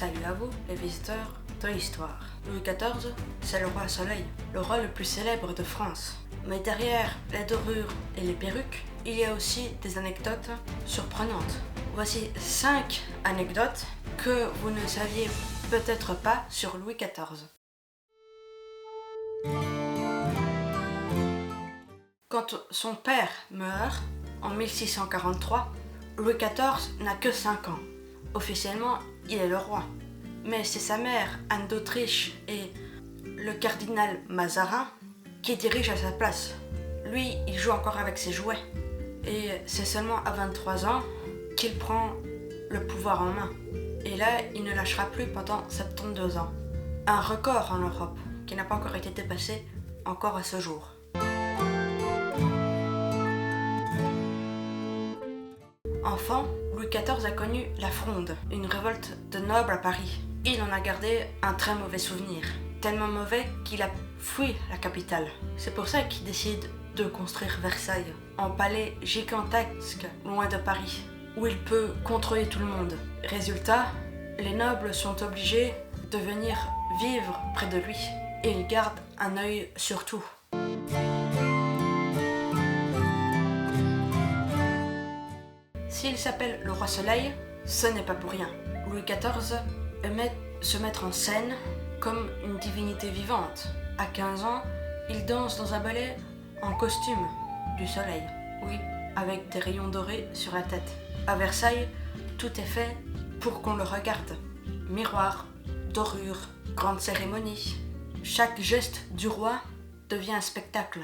Salut à vous, les visiteurs de l'histoire. Louis XIV, c'est le roi Soleil, le roi le plus célèbre de France. Mais derrière les dorures et les perruques, il y a aussi des anecdotes surprenantes. Voici 5 anecdotes que vous ne saviez peut-être pas sur Louis XIV. Quand son père meurt en 1643, Louis XIV n'a que 5 ans. Officiellement, il est le roi. Mais c'est sa mère, Anne d'Autriche, et le cardinal Mazarin qui dirigent à sa place. Lui, il joue encore avec ses jouets. Et c'est seulement à 23 ans qu'il prend le pouvoir en main. Et là, il ne lâchera plus pendant 72 ans. Un record en Europe qui n'a pas encore été dépassé encore à ce jour. Enfant, Louis XIV a connu la Fronde, une révolte de nobles à Paris. Il en a gardé un très mauvais souvenir, tellement mauvais qu'il a fui la capitale. C'est pour ça qu'il décide de construire Versailles, un palais gigantesque loin de Paris, où il peut contrôler tout le monde. Résultat, les nobles sont obligés de venir vivre près de lui, et il garde un œil sur tout. S'il s'appelle le roi Soleil, ce n'est pas pour rien. Louis XIV aimait se mettre en scène comme une divinité vivante. À 15 ans, il danse dans un ballet en costume du soleil. Oui, avec des rayons dorés sur la tête. À Versailles, tout est fait pour qu'on le regarde. Miroir, dorure, grande cérémonie. Chaque geste du roi devient un spectacle.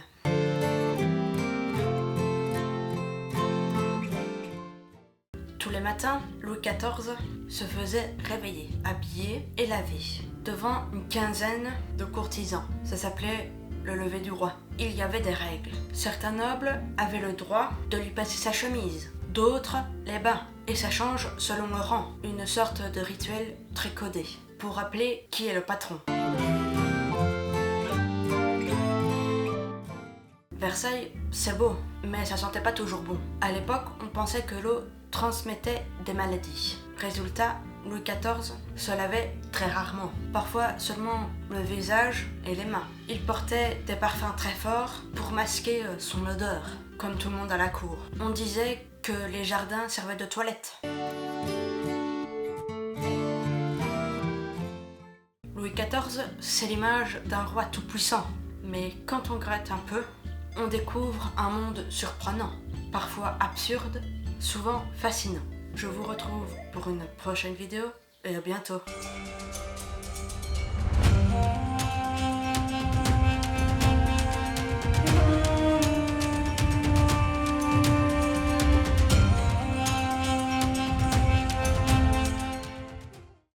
Tous les matins, Louis XIV se faisait réveiller, habiller et laver devant une quinzaine de courtisans. Ça s'appelait le lever du roi. Il y avait des règles. Certains nobles avaient le droit de lui passer sa chemise, d'autres les bains. Et ça change selon le rang, une sorte de rituel très codé pour rappeler qui est le patron. Versailles, c'est beau, mais ça sentait pas toujours bon. À l'époque, on pensait que l'eau transmettait des maladies. Résultat, Louis XIV se lavait très rarement, parfois seulement le visage et les mains. Il portait des parfums très forts pour masquer son odeur, comme tout le monde à la cour. On disait que les jardins servaient de toilette. Louis XIV, c'est l'image d'un roi tout-puissant. Mais quand on gratte un peu, on découvre un monde surprenant, parfois absurde, souvent fascinant. Je vous retrouve pour une prochaine vidéo et à bientôt.